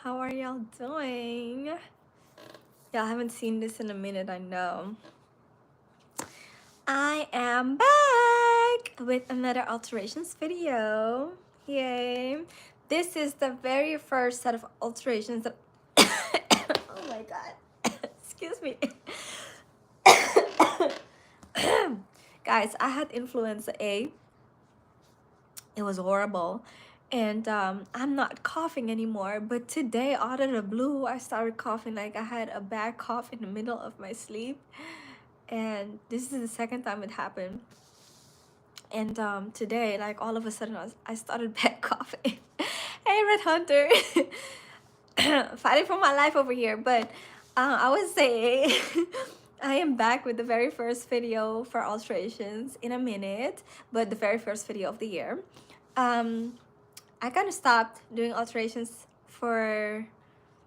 How are y'all doing? Y'all haven't seen this in a minute, I know. I am back with another alterations video. Yay. This is the very first set of alterations that oh my god. Excuse me. Guys, I had influenza A. It was horrible. And I'm not coughing anymore. But today, out of the blue, I started coughing. Like I had a bad cough in the middle of my sleep. And this is the second time it happened. And today, like all of a sudden, I started bad coughing. Hey, Red Hunter. Fighting for my life over here. But I was saying, I am back with the very first video for alterations in a minute. But the very first video of the year. I kind of stopped doing alterations for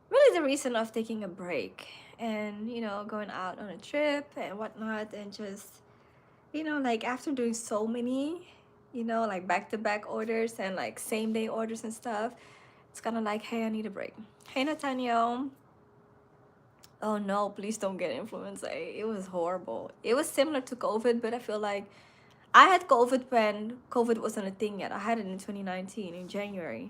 really the reason of taking a break and, you know, going out on a trip and whatnot, and just, you know, like after doing so many, you know, like back-to-back orders and like same-day orders and stuff, it's kind of like, hey, I need a break. Hey, Nathaniel. Oh no, please don't get influenza. It was horrible. It was similar to COVID, but I feel like I had COVID when COVID wasn't a thing yet. I had it in 2019 in January,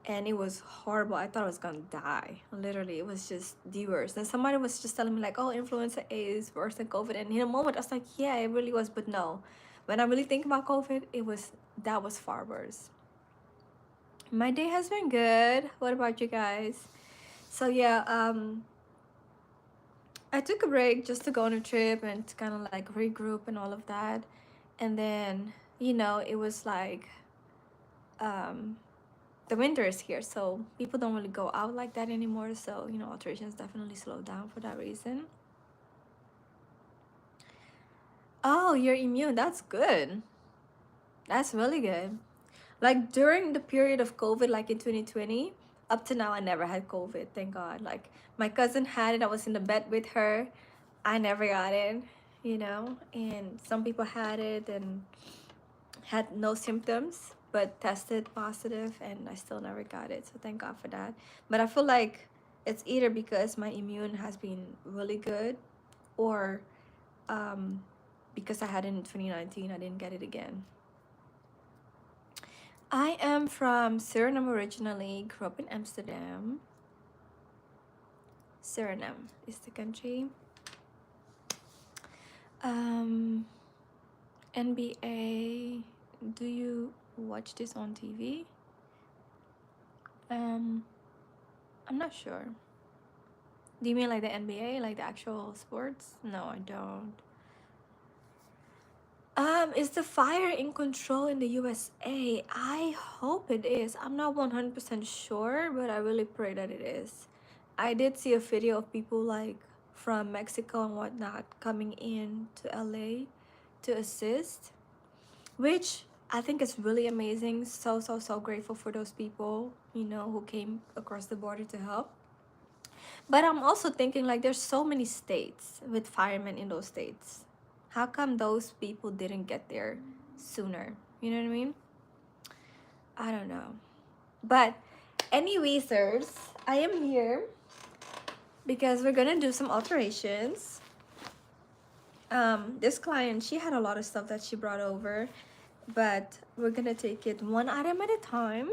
and it was horrible. I thought I was gonna die. Literally, it was just the worst. And somebody was just telling me like, "Oh, influenza A is worse than COVID." And in a moment, I was like, "Yeah, it really was." But no, when I really think about COVID, that was far worse. My day has been good. What about you guys? So yeah, I took a break just to go on a trip and to kind of like regroup and all of that. And then, you know, it was like um the winter is here, so people don't really go out like that anymore. So, you know, alterations definitely slowed down for that reason. Oh, you're immune. That's good. That's really good. Like during the period of COVID, like in 2020, up to now, I never had COVID. Thank God. Like my cousin had it. I was in the bed with her. I never got it, you know, and some people had it and had no symptoms but tested positive, and I still never got it, so thank God for that. But I feel like it's either because my immune has been really good, or um, because I had it in 2019, I didn't get it again. I am from Suriname originally, grew up in Amsterdam. Suriname is the country. NBA, do you watch this on TV? I'm not sure. Do you mean like the NBA, like the actual sports? No, I don't. Is the fire in control in the USA? I hope it is. I'm not 100% sure, but I really pray that it is. I did see a video of people like from Mexico and whatnot coming in to LA to assist, which I think is really amazing. So, so, so grateful for those people, you know, who came across the border to help. But I'm also thinking like there's so many states with firemen in those states. How come those people didn't get there sooner? You know what I mean? I don't know. But anyways, I am here because we're gonna do some alterations. This client, she had a lot of stuff that she brought over, but we're gonna take it one item at a time.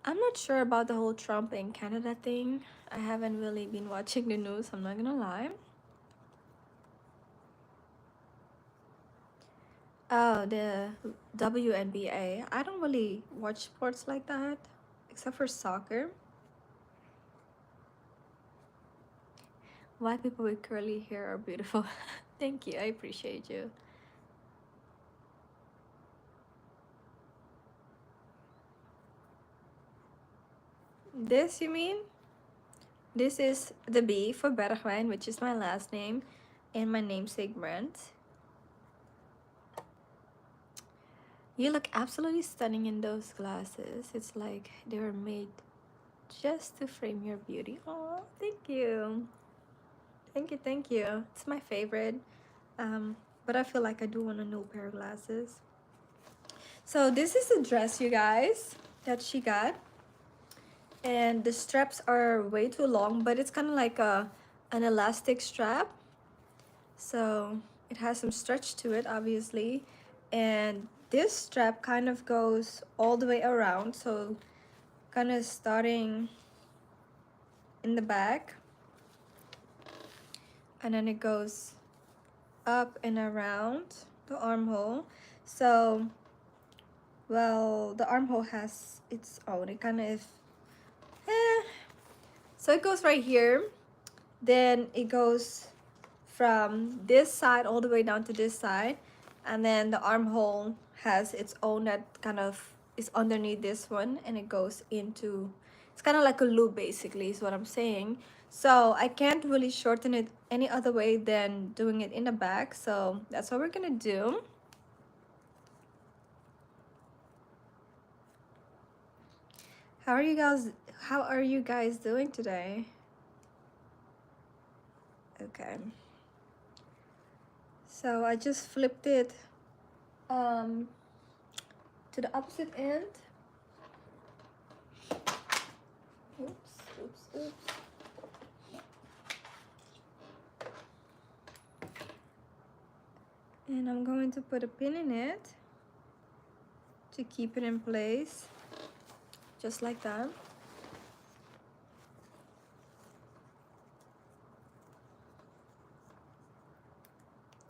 I'm not sure about the whole Trump and Canada thing. I haven't really been watching the news, I'm not gonna lie. Oh, the WNBA. I don't really watch sports like that, except for soccer. White people with curly hair are beautiful. Thank you, I appreciate you. This, you mean? This is the B for Bergwijn, which is my last name, and my namesake brand. You look absolutely stunning in those glasses. It's like they were made just to frame your beauty. Oh, thank you. Thank you, thank you. It's my favorite. but I feel like I do want a new pair of glasses. So this is the dress, you guys, that she got. And the straps are way too long, but it's kind of like an elastic strap. So it has some stretch to it, obviously. And this strap kind of goes all the way around. So kind of starting in the back. And then it goes up and around the armhole. So, well, the armhole has its own. It kind of, so it goes right here. Then it goes from this side all the way down to this side, and then the armhole has its own that kind of is underneath this one, and it goes into, it's kind of like a loop basically is what I'm saying. So I can't really shorten it any other way than doing it in the back, so that's what we're gonna do. How are you guys doing today? Okay, so I just flipped it to the opposite end. Oops. And I'm going to put a pin in it to keep it in place, just like that.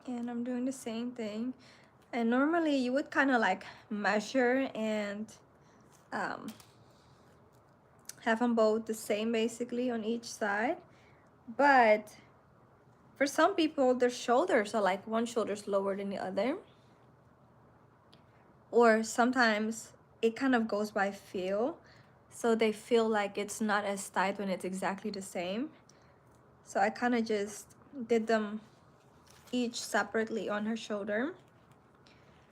And I'm doing the same thing. And normally you would kind of like measure and have them both the same basically on each side. But for some people, their shoulders are like one shoulder's lower than the other. Or sometimes it kind of goes by feel. So they feel like it's not as tight when it's exactly the same. So I kind of just did them each separately on her shoulder.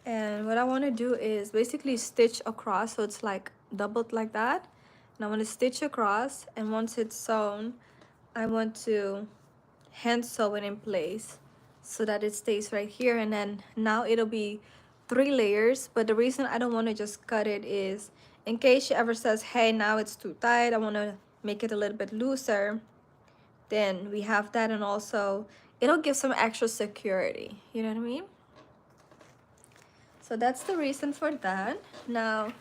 And what I want to do is basically stitch across, so it's like doubled like that. And I want to stitch across, and once it's sewn, I want to hand sew it in place so that it stays right here. And then now it'll be 3 layers. But the reason I don't want to just cut it is in case she ever says, hey, now it's too tight, I want to make it a little bit looser, then we have that. And also it'll give some extra security, you know what I mean? So that's the reason for that. Now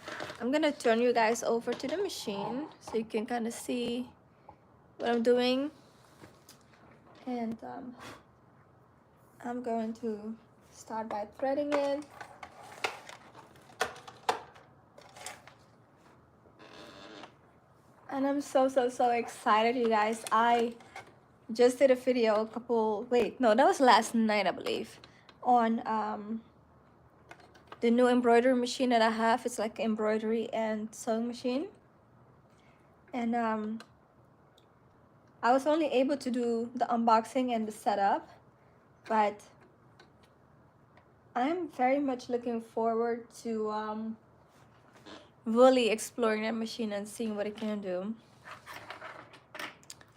I'm gonna turn you guys over to the machine so you can kind of see what I'm doing. And I'm going to start by threading it. And I'm so excited, you guys. I just did a video that was last night, I believe, on the new embroidery machine that I have. It's like embroidery and sewing machine. And I was only able to do the unboxing and the setup, but I'm very much looking forward to really exploring that machine and seeing what it can do.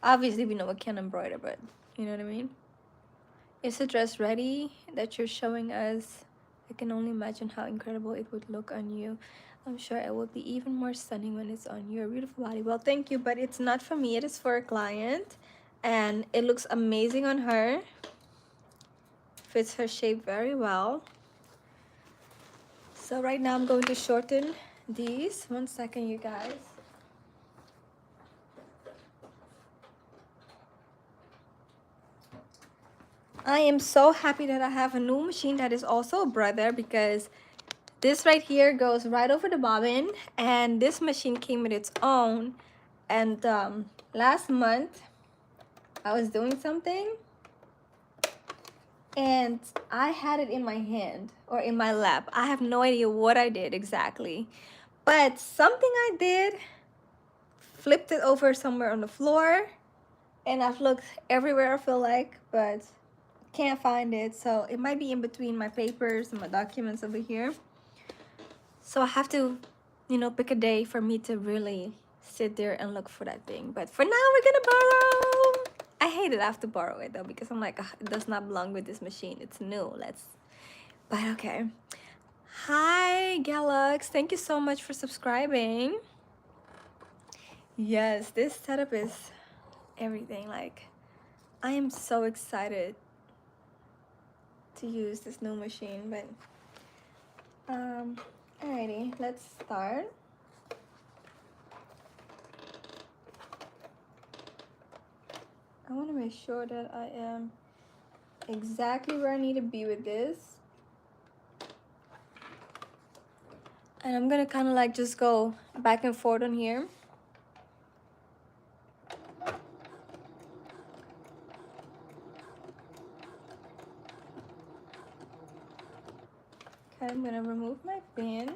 Obviously, we know it can embroider, but you know what I mean? Is the dress ready that you're showing us? I can only imagine how incredible it would look on you. I'm sure it will be even more stunning when it's on your beautiful body. Well, thank you, but it's not for me. It is for a client, and it looks amazing on her. Fits her shape very well. So right now I'm going to shorten these. 1 second, you guys. I am so happy that I have a new machine that is also a brother, because this right here goes right over the bobbin, and this machine came with its own. And last month I was doing something and I had it in my hand or in my lap. I have no idea what I did exactly, but something I did flipped it over somewhere on the floor, and I've looked everywhere, I feel like, but can't find it. So it might be in between my papers and my documents over here. So I have to, you know, pick a day for me to really sit there and look for that thing. But for now, we're gonna borrow. I hate it. I have to borrow it though because I'm like, "Ugh, it does not belong with this machine. It's new. But okay. Hi, Galax. Thank you so much for subscribing. Yes, this setup is everything. Like, I am so excited to use this new machine. But alrighty, let's start. I want to make sure that I am exactly where I need to be with this. And I'm gonna kind of like just go back and forth on here. Okay, I'm gonna remove my pin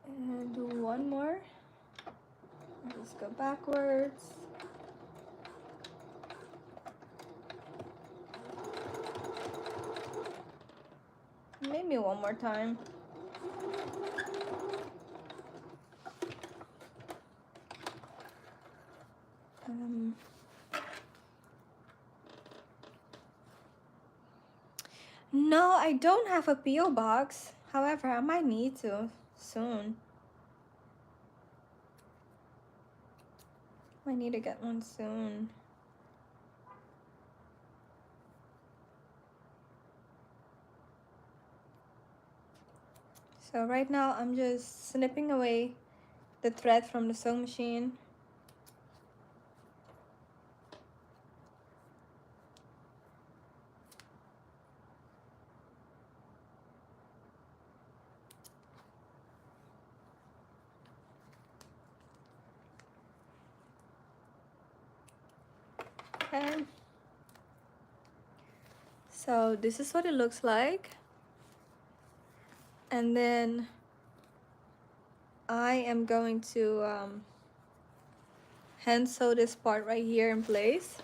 and do one more. Just go backwards. Maybe one more time. No, I don't have a PO box. However, I might need to soon. I need to get one soon. So right now I'm just snipping away the thread from the sewing machine. Okay. So this is what it looks like. And then I am going to hand sew this part right here in place.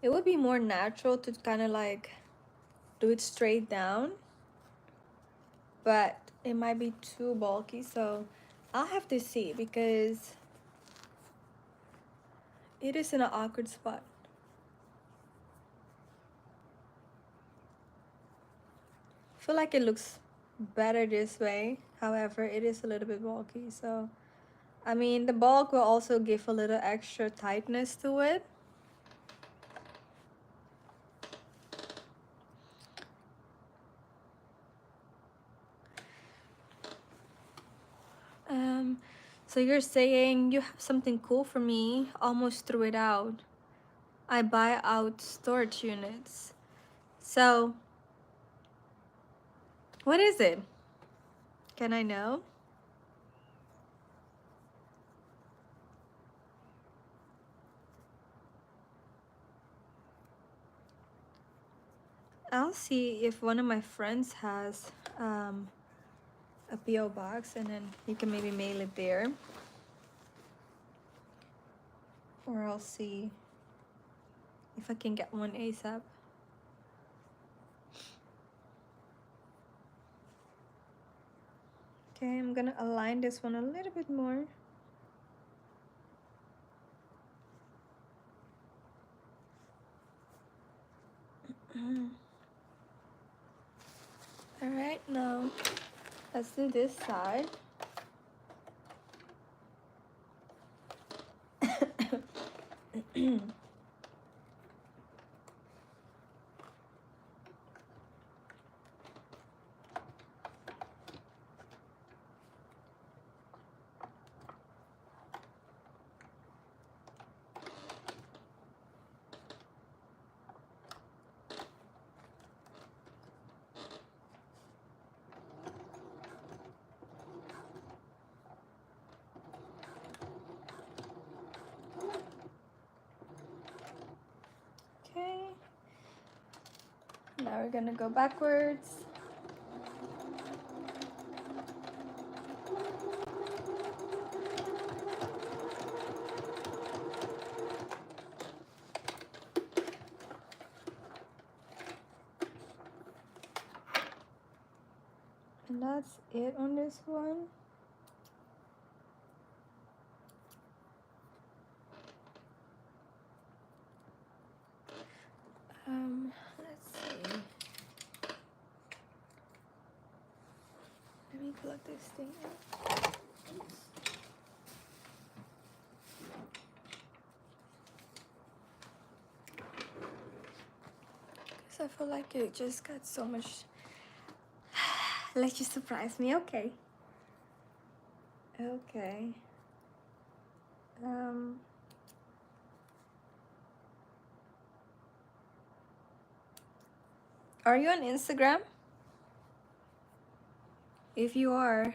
It would be more natural to kind of like do it straight down, but it might be too bulky, so I'll have to see because it is in an awkward spot. I feel like it looks better this way. However, it is a little bit bulky, so I mean the bulk will also give a little extra tightness to it. So you're saying you have something cool for me, almost threw it out. I buy out storage units. So what is it? Can I know? I'll see if one of my friends has a PO box, and then you can maybe mail it there. Or I'll see if I can get one ASAP. Okay, I'm gonna align this one a little bit more. All right, now let's do this side. Okay, now we're gonna go backwards. And that's it on this one. Let's see. Let me plug this thing in. Because I feel like it just got so much. Let you surprise me. Okay. Okay. Are you on Instagram? If you are,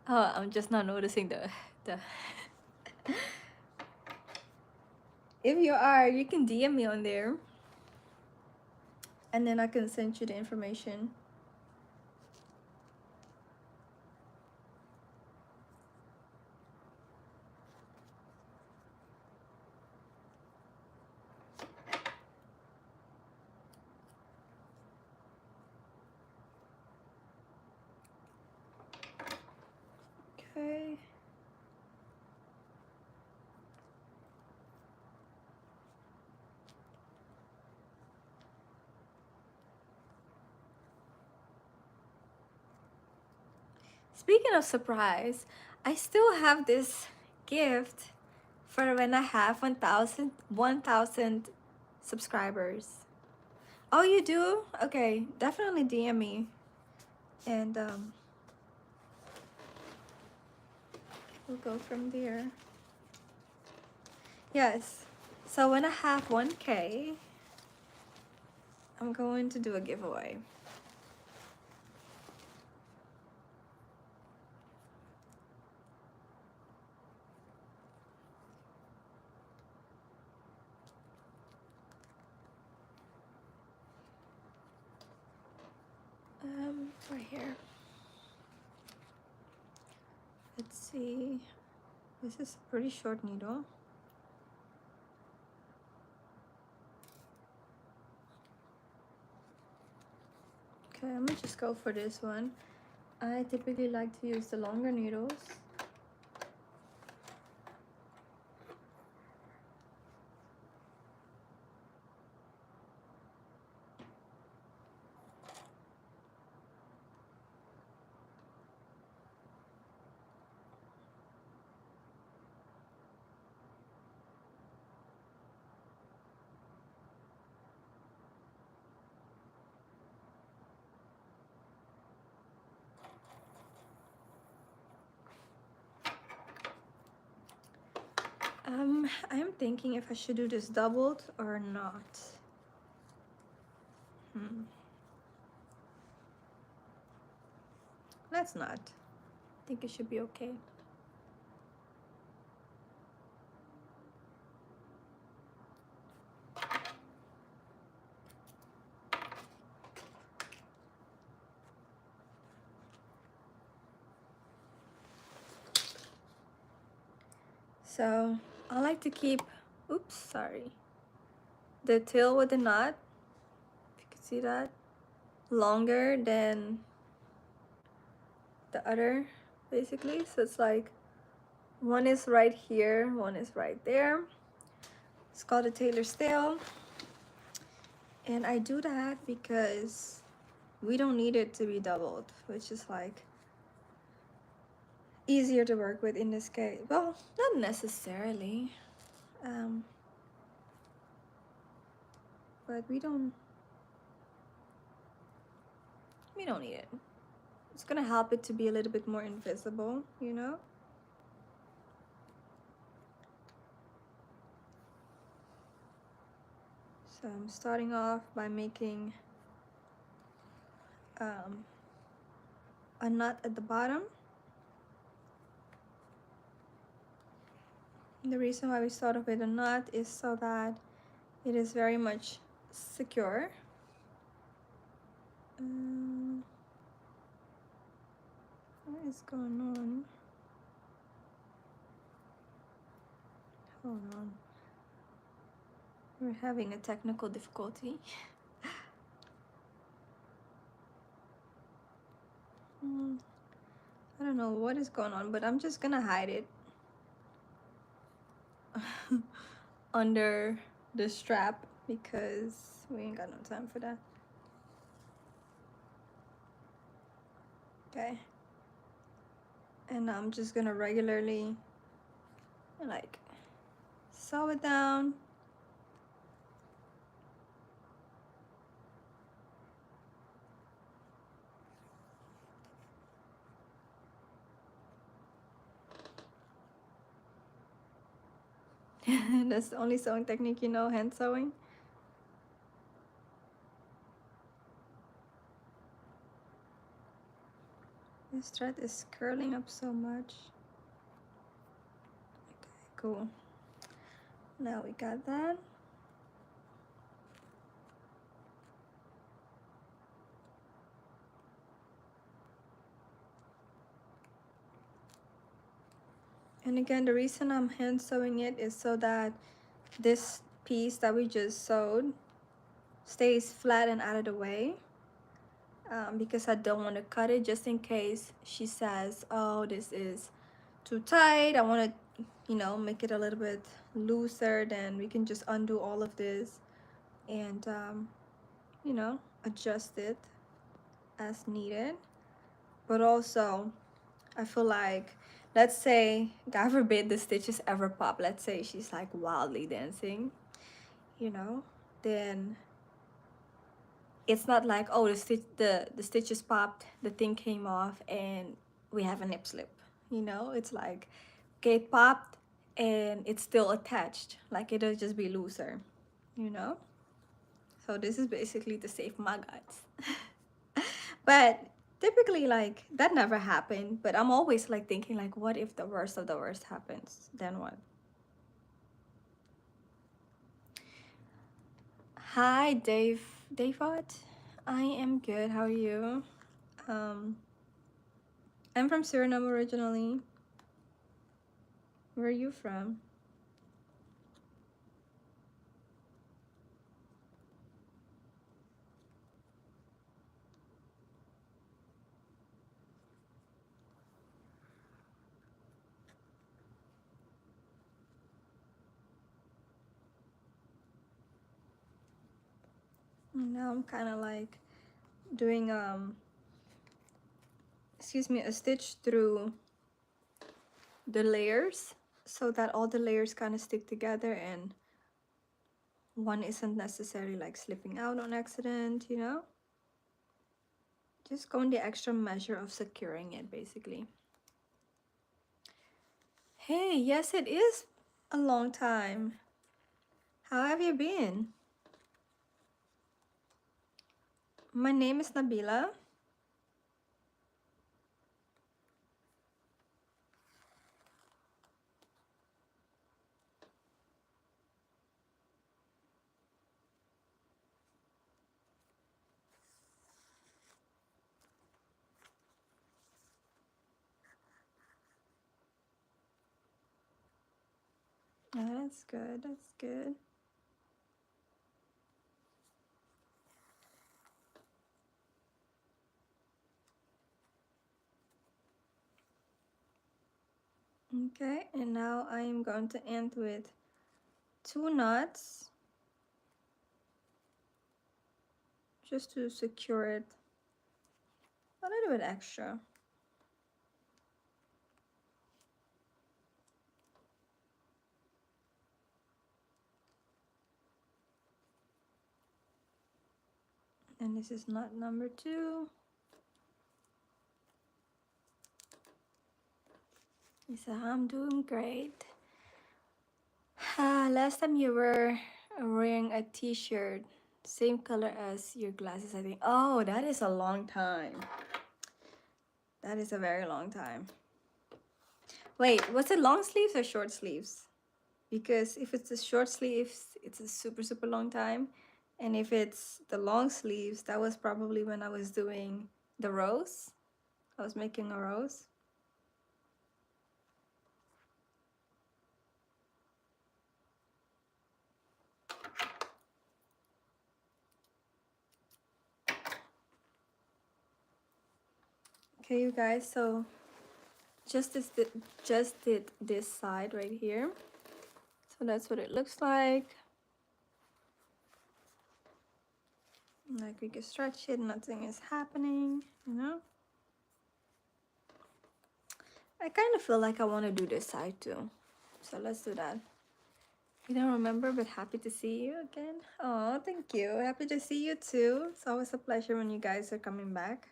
oh, I'm just not noticing the. If you are, you can DM me on there, and then I can send you the information. Okay. Speaking of surprise, I still have this gift for when I have 1,000 subscribers. Oh, you do? Okay, definitely DM me, and we'll go from there. Yes. So when I have 1K, I'm going to do a giveaway. Right here. Let's see. This is a pretty short needle. Okay, I'm gonna just go for this one. I typically like to use the longer needles. I'm thinking if I should do this doubled or not. Let's not. I think it should be okay. So I like to keep, oops, sorry, the tail with the knot, if you can see that, longer than the other, basically. So it's like one is right here, one is right there. It's called a tailor's tail. And I do that because we don't need it to be doubled, which is like easier to work with in this case. Well, not necessarily. But we don't need it. It's gonna help it to be a little bit more invisible, you know? So I'm starting off by making a knot at the bottom. And the reason why we start off with a knot is so that it is very much secure. What is going on? Hold on. We're having a technical difficulty. I don't know what is going on, but I'm just gonna hide it under the strap because we ain't got no time for that. Okay. And I'm just gonna regularly like sew it down. That's the only sewing technique you know, hand sewing. This thread is curling up so much. Okay, cool. Now we got that. And again, the reason I'm hand sewing it is so that this piece that we just sewed stays flat and out of the way. Because I don't want to cut it just in case she says, oh, this is too tight, I want to, you know, make it a little bit looser. Then we can just undo all of this and you know, adjust it as needed. But also I feel like, let's say God forbid the stitches ever pop, let's say she's like wildly dancing, you know, then it's not like, oh, the stitches popped, the thing came off and we have a nip slip, you know. It's like, okay, it popped and it's still attached, like it'll just be looser, you know. So this is basically to save my guts. But typically like that never happened, but I'm always like thinking like, what if the worst of the worst happens, then what? Hi David. I am good, how are you? um I'm from Suriname originally. Where are you from? Now I'm kind of like doing excuse me, a stitch through the layers so that all the layers kind of stick together and one isn't necessarily like slipping out on accident, you know. Just going the extra measure of securing it basically. Hey, yes, it is a long time. How have you been? My name is Nabila. That's good, that's good. Okay, and now I'm going to end with 2 knots just to secure it a little bit extra. And this is knot number 2. He said, I'm doing great. Last time you were wearing a t-shirt, same color as your glasses, I think. Oh, that is a long time. That is a very long time. Wait, was it long sleeves or short sleeves? Because if it's the short sleeves, it's a super, super long time. And if it's the long sleeves, that was probably when I was doing the rose. I was making a rose. Okay, you guys, so just did this side right here. So that's what it looks like. Like we can stretch it, nothing is happening, you know. I kind of feel like I want to do this side too. So let's do that. You don't remember, but happy to see you again. Oh, thank you. Happy to see you too. It's always a pleasure when you guys are coming back.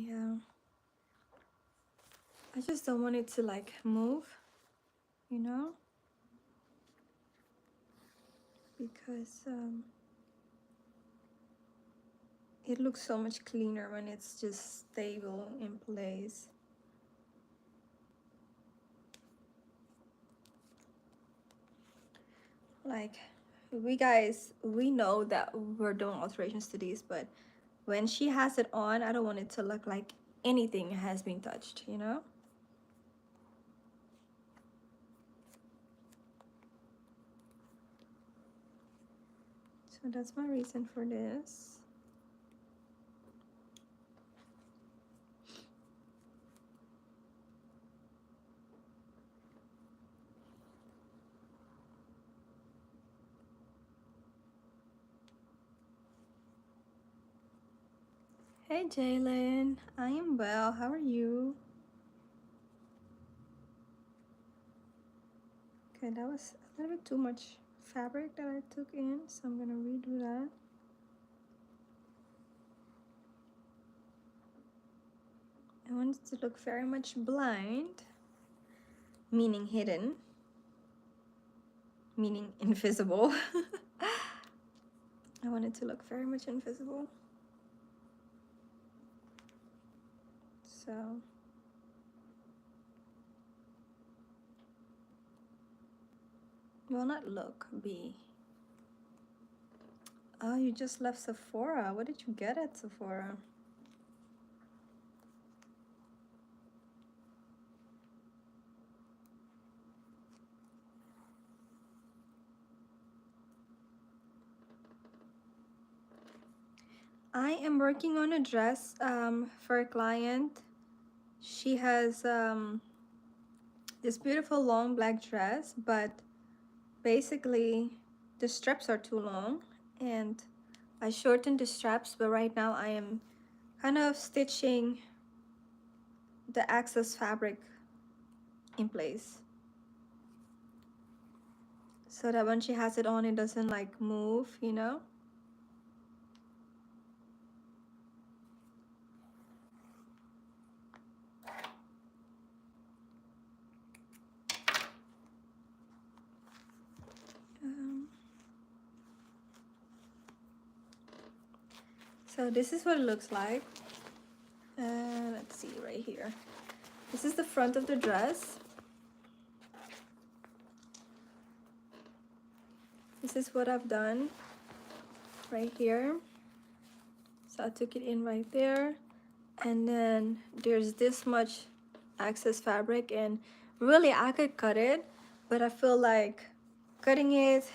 Yeah. I just don't want it to like move, you know? Because it looks so much cleaner when it's just stable in place. Like, we know that we're doing alterations to these, but when she has it on, I don't want it to look like anything has been touched, you know? So that's my reason for this. Hey Jalen, I am well. How are you? Okay, that was a little bit too much fabric that I took in, so I'm gonna redo that. I want it to look very much blind, meaning hidden, meaning invisible. I want it to look very much invisible. So well, not look, be. Oh, you just left Sephora. What did you get at Sephora? I am working on a dress for a client. She has this beautiful long black dress, but basically the straps are too long and I shortened the straps, but right now I am kind of stitching the excess fabric in place so that when she has it on, it doesn't like move, you know? So this is what it looks like. Let's see right here. This is the front of the dress. This is what I've done right here. So I took it in right there, and then there's this much excess fabric, and really I could cut it, but I feel like cutting it,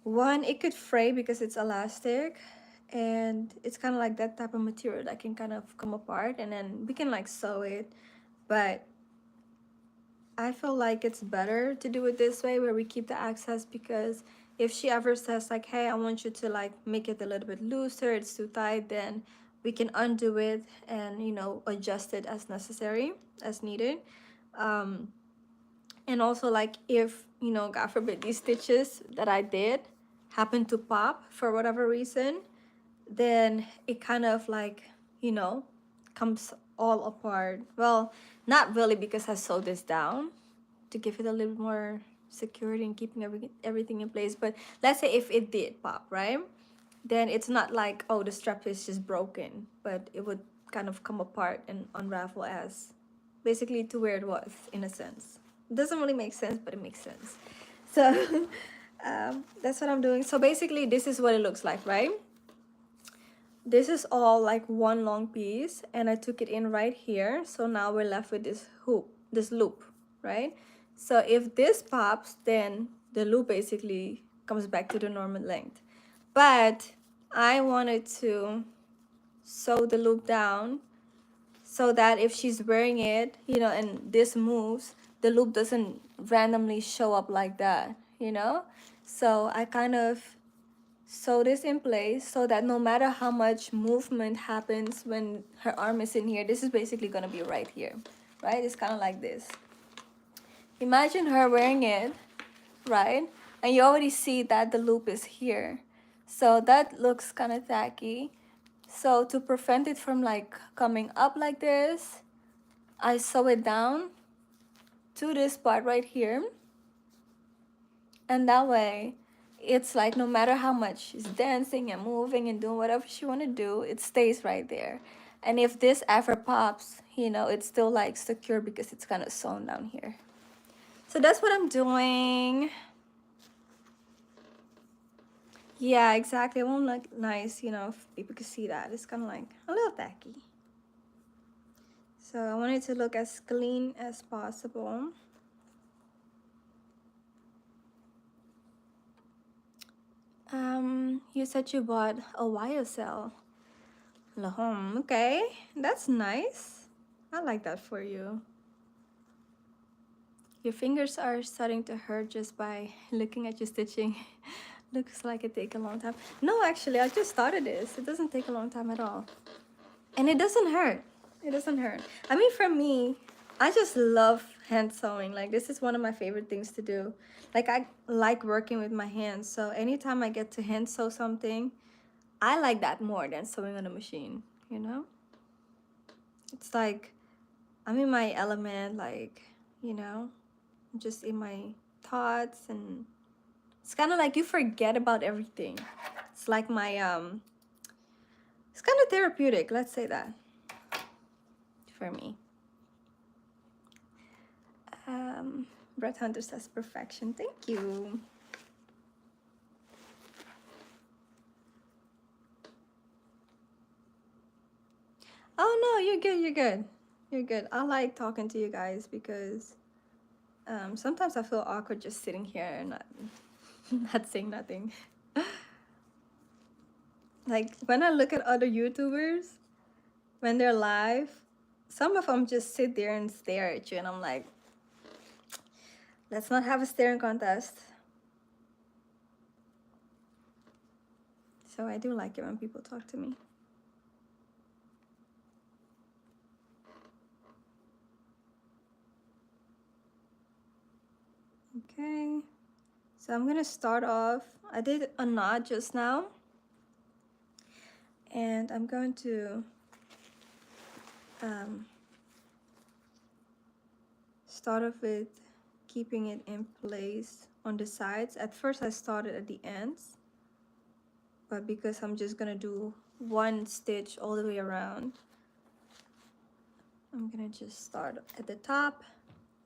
one, it could fray because it's elastic, and it's kind of like that type of material that can kind of come apart, and then we can like sew it, but I feel like it's better to do it this way where we keep the excess, because if she ever says like, hey, I want you to like make it a little bit looser, it's too tight, then we can undo it and, you know, adjust it as necessary, as needed. And also, like, if, you know, God forbid, these stitches that I did happen to pop for whatever reason, then it kind of like, you know, comes all apart. Well, not really, because I sewed this down to give it a little more security and keeping everything in place. But let's say if it did pop, right? Then it's not like, oh, the strap is just broken, but it would kind of come apart and unravel as basically to where it was, in a sense. It doesn't really make sense, but it makes sense. So that's what I'm doing. So basically this is what it looks like, right? this is all like one long piece, and I took it in right here. So now we're left with this hoop, this loop, right? So if this pops, then the loop basically comes back to the normal length. But I wanted to sew the loop down so that if she's wearing it, you know, and this moves, the loop doesn't randomly show up like that, you know? So I kind of sew this in place so that no matter how much movement happens when her arm is in here, this is basically gonna be right here, right? It's kind of like this. Imagine her wearing it, right? And you already see that the loop is here. So that looks kind of tacky. So to prevent it from like coming up like this, I sew it down to this part right here. And that way, it's like no matter how much she's dancing and moving and doing whatever she want to do, it stays right there. And if this ever pops, you know, it's still like secure because it's kind of sewn down here. So that's what I'm doing. Yeah, exactly. It won't look nice, you know, if people can see that. It's kind of like a little tacky. So I want it to look as clean as possible. You said you bought a YSL. Lahome, okay. That's nice. I like that for you. Your fingers are starting to hurt just by looking at your stitching. Looks like it take a long time. No, actually, I just started this. It doesn't take a long time at all. And it doesn't hurt. It doesn't hurt. I mean, for me, I just love hand sewing. Like, this is one of my favorite things to do. Like, I like working with my hands. So anytime I get to hand sew something, I like that more than sewing on a machine, you know? It's like I'm in my element, like, you know, I'm just in my thoughts, and it's kind of like you forget about everything. It's like my it's kind of therapeutic, let's say that, for me. Brett Hunter says perfection. Thank you. Oh no, you're good, you're good. You're good. I like talking to you guys because sometimes I feel awkward just sitting here and not saying nothing. Like when I look at other YouTubers, when they're live, some of them just sit there and stare at you, and I'm like, let's not have a staring contest. So I do like it when people talk to me. Okay, so I'm gonna start off. I did a knot just now, and I'm going to start off with keeping it in place on the sides. At first I started at the ends, but because I'm just gonna do one stitch all the way around, I'm gonna just start at the top,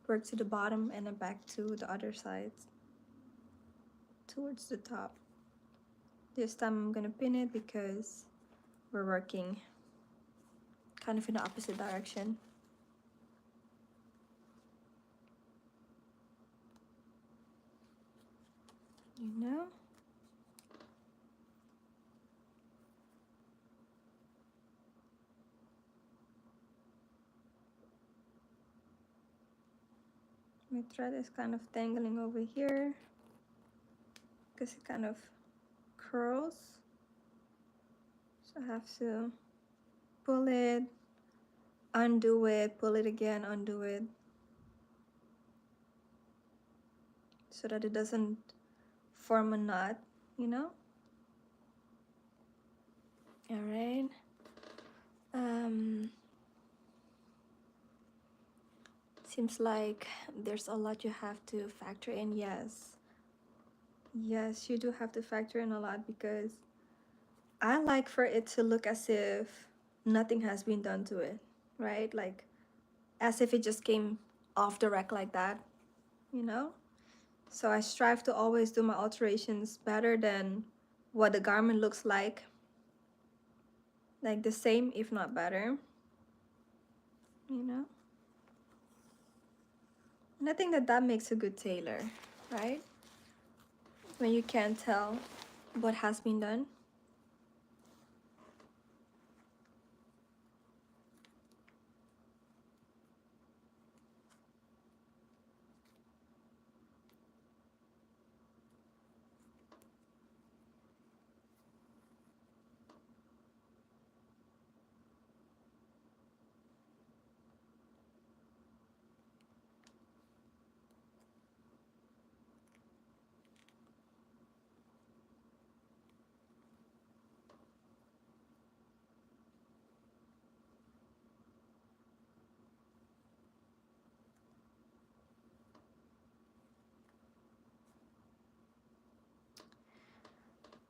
work to the bottom, and then back to the other sides towards the top. This time I'm gonna pin it because we're working kind of in the opposite direction. You know? My thread is kind of dangling over here because it kind of curls. So I have to pull it, undo it, pull it again, undo it, so that it doesn't form a knot, you know? All right. Seems like there's a lot you have to factor in. Yes, you do have to factor in a lot because I like for it to look as if nothing has been done to it, right? Like as if it just came off the rack like that, you know? So I strive to always do my alterations better than what the garment looks like like the same if not better, you know. And I think that that makes a good tailor, right? When you can't tell what has been done.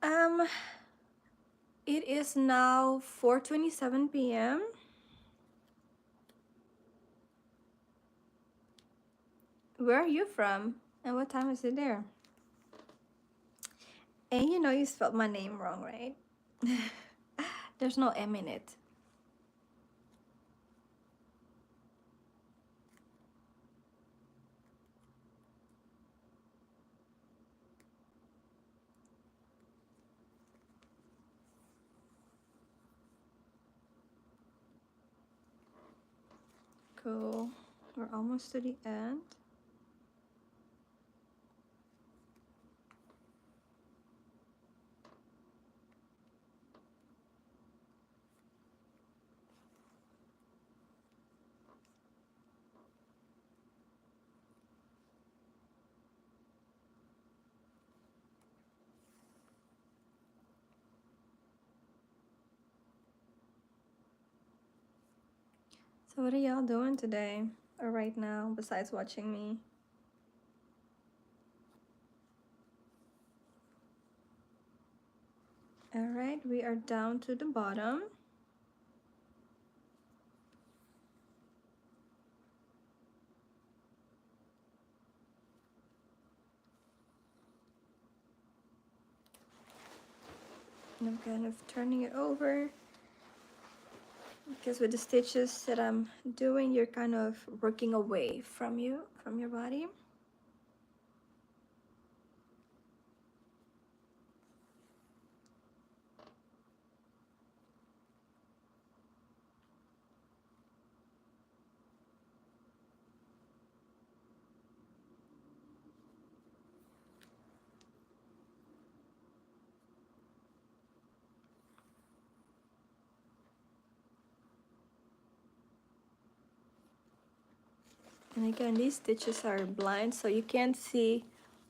um it is now 4:27 p.m. Where are you from and what time is it there? And you know you spelled my name wrong, right? There's no M in it. Cool. We're almost to the end. So what are y'all doing today or right now besides watching me? All right, we are down to the bottom. And I'm kind of turning it over because with the stitches that I'm doing, you're kind of working away from your body. And again, these stitches are blind, so you can't see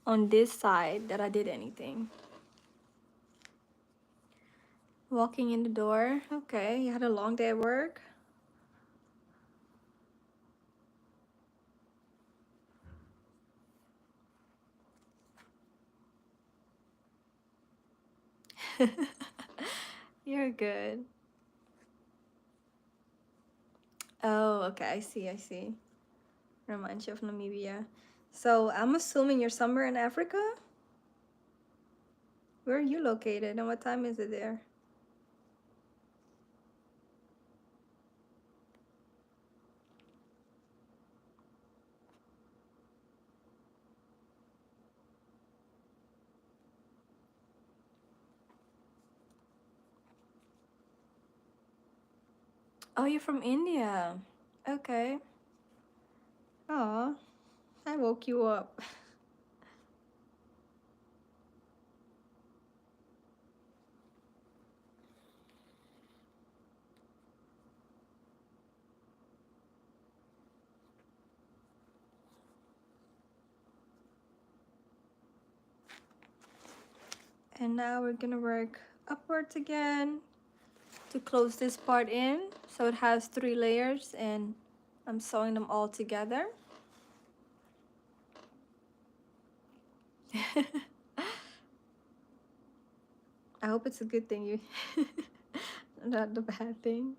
on this side that I did anything. Walking in the door. Okay, you had a long day at work. You're good. Oh, okay, I see. Reminds you of Namibia. So I'm assuming you're somewhere in Africa? Where are you located and what time is it there? Oh, you're from India. Okay. Oh, I woke you up. And now we're gonna work upwards again to close this part in. So it has 3 layers and I'm sewing them all together. I hope it's a good thing you not the bad thing.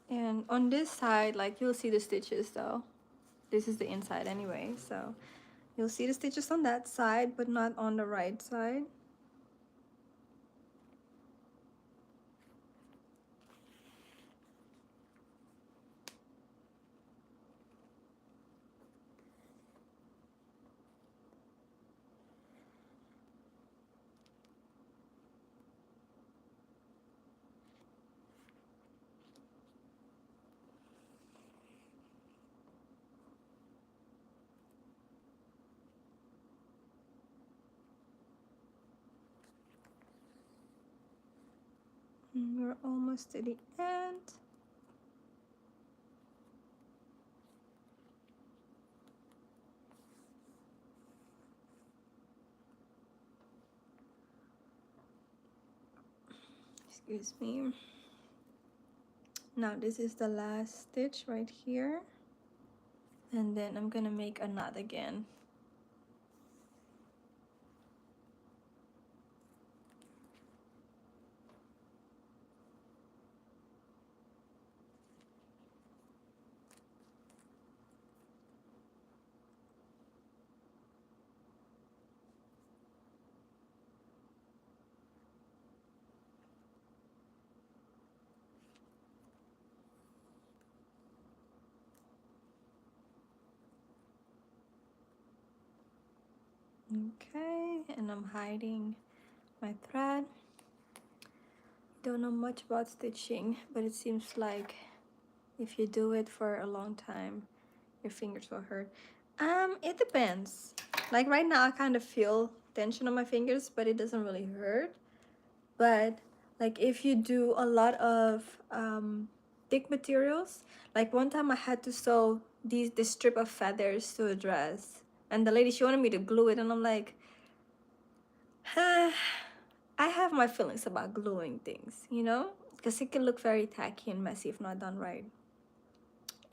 And on this side, like, you'll see the stitches though. This is the inside anyway, so you'll see the stitches on that side, but not on the right side. And we're almost to the end. Excuse me. Now this is the last stitch right here, and then I'm gonna make a knot again. Okay, and I'm hiding my thread. Don't know much about stitching, but it seems like if you do it for a long time, your fingers will hurt. It depends. Like right now I kind of feel tension on my fingers, but it doesn't really hurt. But like if you do a lot of thick materials, like one time I had to sew this strip of feathers to a dress, and the lady, she wanted me to glue it, and I'm like, I have my feelings about gluing things, you know, because it can look very tacky and messy if not done right.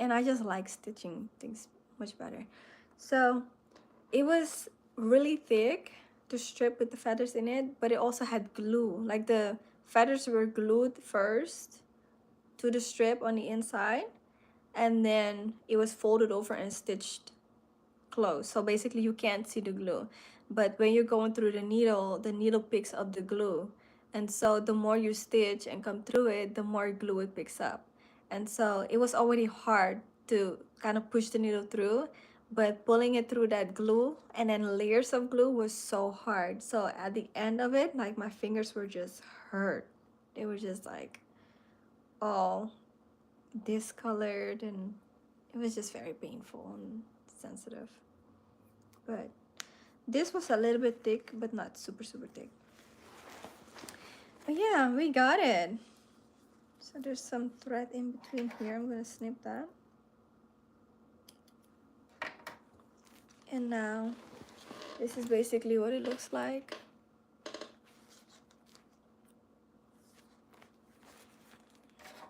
And I just like stitching things much better. So it was really thick to strip with the feathers in it, but it also had glue. Like the feathers were glued first to the strip on the inside, and then it was folded over and stitched close. So basically you can't see the glue, but when you're going through the needle picks up the glue, and so the more you stitch and come through it, the more glue it picks up. And so it was already hard to kind of push the needle through, but pulling it through that glue and then layers of glue was so hard. So at the end of it, like my fingers were just hurt. They were just like all discolored, and it was just very painful and sensitive. But this was a little bit thick, but not super thick. But yeah, we got it. So there's some thread in between here. I'm gonna snip that. And now this is basically what it looks like.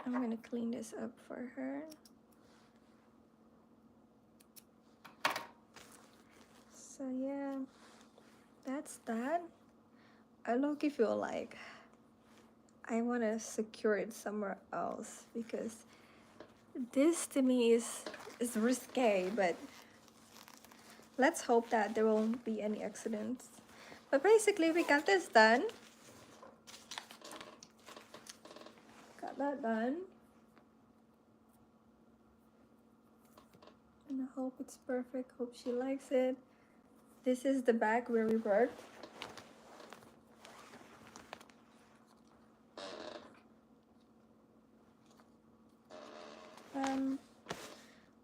I'm gonna clean this up for her. So yeah, that's that. I low-key feel like I want to secure it somewhere else, because this to me is risque, but let's hope that there won't be any accidents. But basically we got this done. Got that done. And I hope it's perfect. Hope she likes it. This is the back where we worked.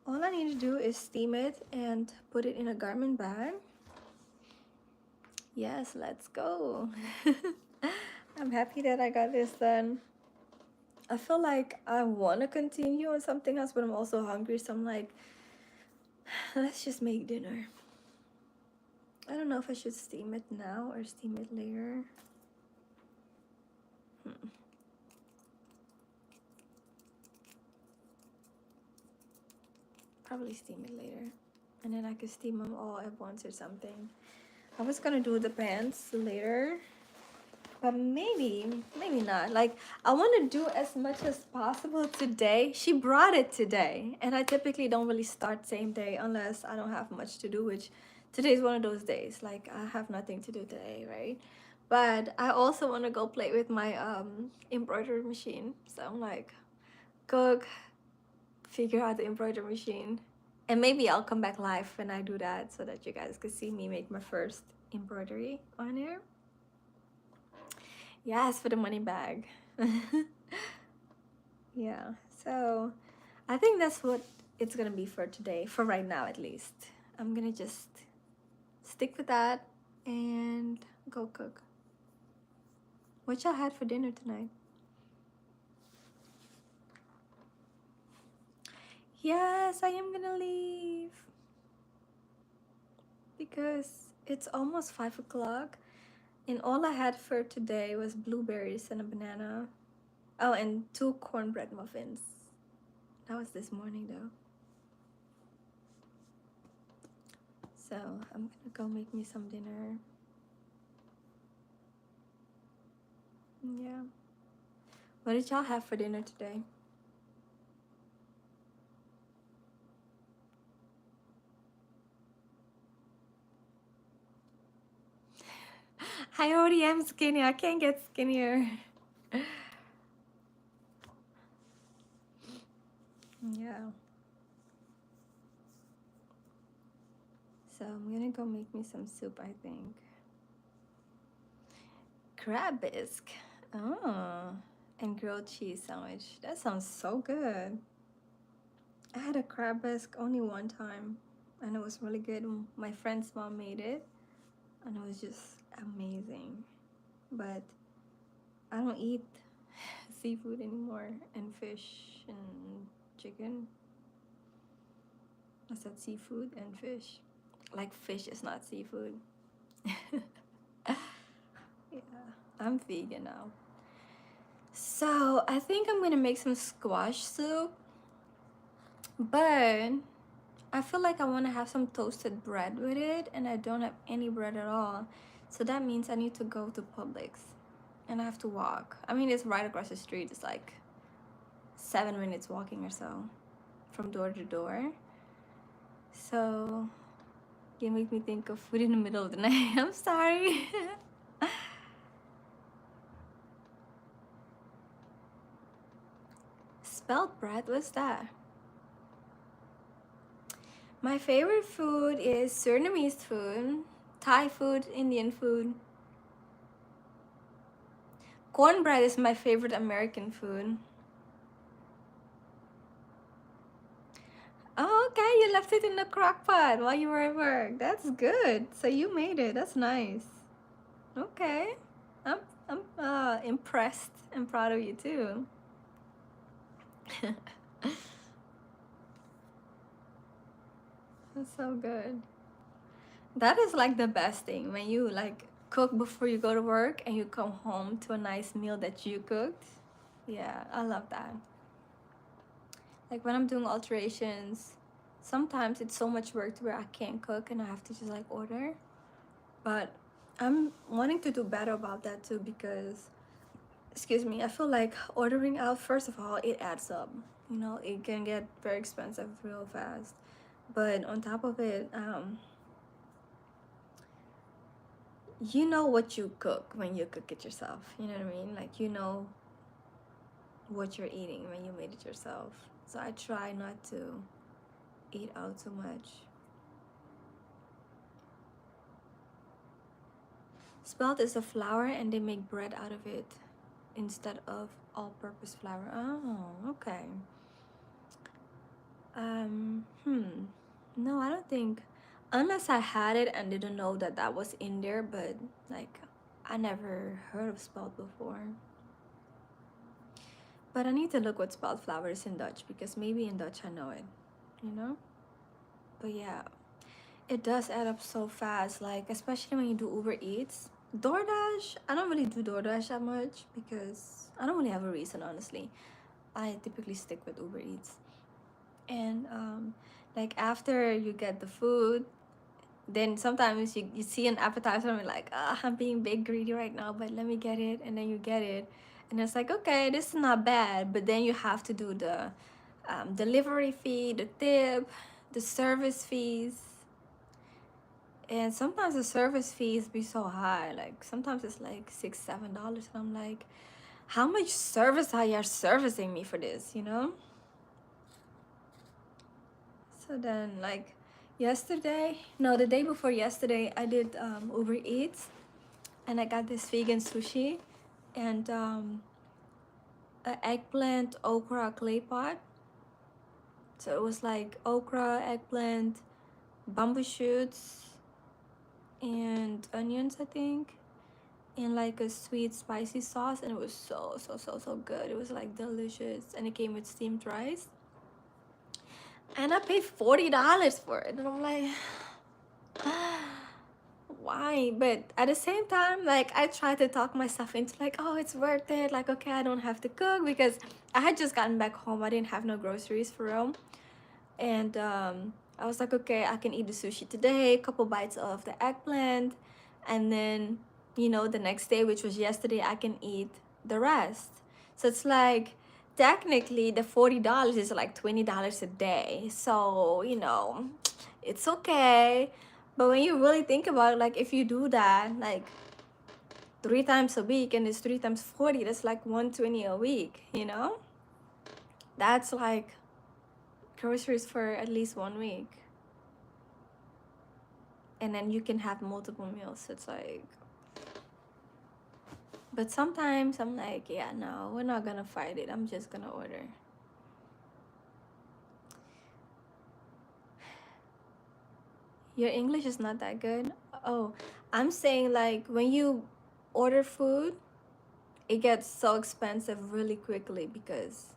All I need to do is steam it and put it in a garment bag. Yes, let's go. I'm happy that I got this done. I feel like I want to continue on something else, but I'm also hungry, so I'm like, let's just make dinner. I don't know if I should steam it now or steam it later. Probably steam it later, and then I could steam them all at once or something. I was gonna do the pants later, But maybe not. Like, I want to do as much as possible today. She brought it today, and I typically don't really start same day unless I don't have much to do, which today's one of those days. Like, I have nothing to do today, right? But I also want to go play with my embroidery machine. So I'm like, cook, figure out the embroidery machine, and maybe I'll come back live when I do that so that you guys could see me make my first embroidery on here. Yes, for the money bag. Yeah, so I think that's what it's gonna be for today, for right now at least. I'm gonna just stick with that and go cook. What y'all had for dinner tonight? Yes, I am gonna leave because it's almost 5 o'clock, and all I had for today was blueberries and a banana. Oh, and 2 cornbread muffins. That was this morning though. So I'm gonna go make me some dinner. Yeah. What did y'all have for dinner today? I already am skinny. I can't get skinnier. Yeah. So I'm gonna go make me some soup, I think. Crab bisque. Oh. And grilled cheese sandwich. That sounds so good. I had a crab bisque only one time, and it was really good. My friend's mom made it, and it was just amazing. But I don't eat seafood anymore, and fish and chicken. I said seafood and fish. Like, fish is not seafood. Yeah, I'm vegan now. So I think I'm gonna make some squash soup, but I feel like I want to have some toasted bread with it, and I don't have any bread at all. So that means I need to go to Publix, and I have to walk. I mean, it's right across the street. It's like 7 minutes walking or so from door to door. So you make me think of food in the middle of the night. I'm sorry. Spelt bread? What's that? My favorite food is Surinamese food, Thai food, Indian food. Cornbread is my favorite American food. Oh, okay, you left it in the crock pot while you were at work. That's good. So you made it. That's nice. Okay. I'm I'm impressed and proud of you too. That's so good. That is like the best thing when you like cook before you go to work and you come home to a nice meal that you cooked. Yeah, I love that. Like when I'm doing alterations, sometimes it's so much work to where I can't cook and I have to just like order. But I'm wanting to do better about that too because, excuse me, I feel like ordering out, first of all, it adds up. You know, it can get very expensive real fast. But on top of it, you know what you cook when you cook it yourself. You know what I mean? Like, you know what you're eating when you made it yourself. So I try not to eat out too much. Spelt is a flour and they make bread out of it instead of all-purpose flour. Oh, okay. No, I don't think, unless I had it and didn't know that that was in there, but like, I never heard of spelt before. But I need to look what spelt flour is in Dutch because maybe in Dutch I know it, you know? But yeah, it does add up so fast, like, especially when you do Uber Eats. DoorDash, I don't really do DoorDash that much because I don't really have a reason, honestly. I typically stick with Uber Eats. And like after you get the food, Then sometimes you see an appetizer and you're like, ah, I'm being big greedy right now, but let me get it. And then you get it. And it's like, okay, this is not bad. But then you have to do the delivery fee, the tip, the service fees. And sometimes the service fees be so high. Like sometimes it's like $6, $7. And I'm like, how much service are you servicing me for this, you know? So then like yesterday, no, the day before yesterday, I did Uber Eats, and I got this vegan sushi and an eggplant okra clay pot. So it was like okra, eggplant, bamboo shoots, and onions, I think, and like a sweet spicy sauce, and it was so good. It was like delicious, and it came with steamed rice, and I paid $40 for it, and I'm like, why? But at the same time, like I tried to talk myself into like, oh, it's worth it. Like, okay, I don't have to cook because I had just gotten back home. I didn't have no groceries for real, and I was like, okay, I can eat the sushi today, a couple bites of the eggplant, and then the next day, which was yesterday, I can eat the rest. So it's like technically the $40 is like $20 a day. So it's okay. But when you really think about it, like if you do that like 3 times a week and it's 3 times 40, that's like 120 a week, that's like groceries for at least 1 week. And then you can have multiple meals. It's like, but sometimes I'm like, yeah, no, we're not gonna fight it. I'm just gonna order. Your English is not that good. Oh, I'm saying like when you order food, it gets so expensive really quickly because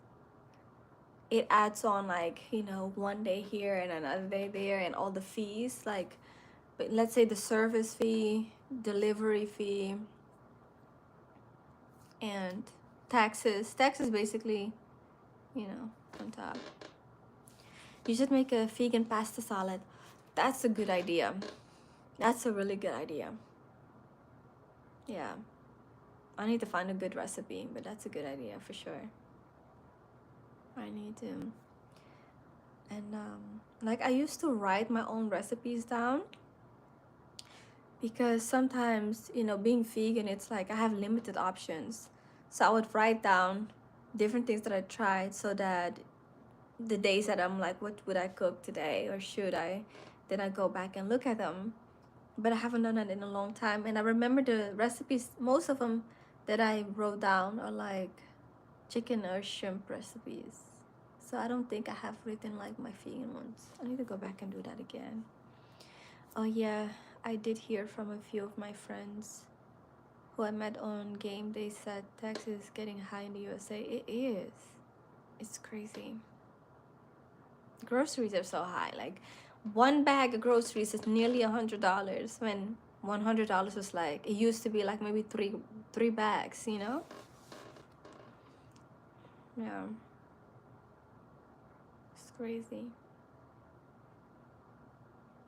it adds on like, one day here and another day there and all the fees. Like, but let's say the service fee, delivery fee, and taxes. Taxes basically, on top. You should make a vegan pasta salad. That's a good idea. That's a really good idea. Yeah. I need to find a good recipe, but that's a good idea for sure. I need to. And like I used to write my own recipes down because sometimes, being vegan, it's like I have limited options. So I would write down different things that I tried so that the days that I'm like, what would I cook today or should I? Then I go back and look at them. But I haven't done that in a long time. And I remember the recipes, most of them that I wrote down are like chicken or shrimp recipes. So I don't think I have written like my vegan ones. I need to go back and do that again. Oh yeah, I did hear from a few of my friends who I met on game. They said taxes is getting high in the USA. It is. It's crazy. Groceries are so high. Like one bag of groceries is nearly $100 when $100 was like, it used to be like maybe three bags, Yeah. It's crazy.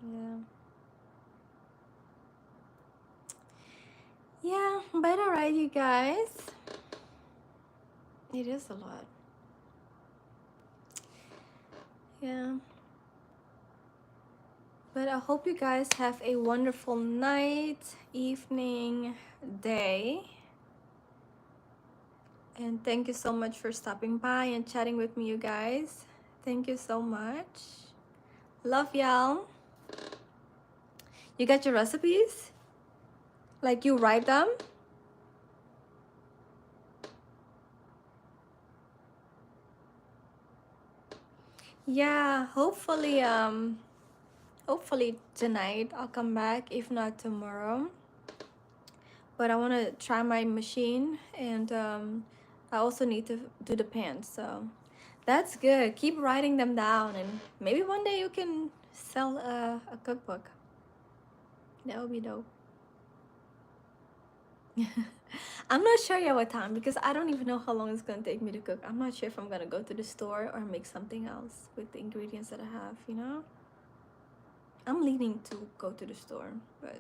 Yeah. Yeah, but alright, you guys. It is a lot. Yeah. But I hope you guys have a wonderful night, evening, day. And thank you so much for stopping by and chatting with me, you guys. Thank you so much. Love y'all. You got your recipes? Like you write them? Yeah, hopefully tonight I'll come back, if not tomorrow. But I want to try my machine, and I also need to do the pants, so that's good. Keep writing them down, and maybe one day you can sell a cookbook. That would be dope. I'm not sure yet what time because I don't even know how long it's gonna take me to cook. I'm not sure if I'm gonna go to the store or make something else with the ingredients that I have, I'm leaning to go to the store, but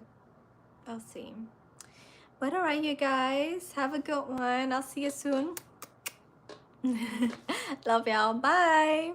I'll see. But alright, you guys, have a good one. I'll see you soon. Love y'all. Bye.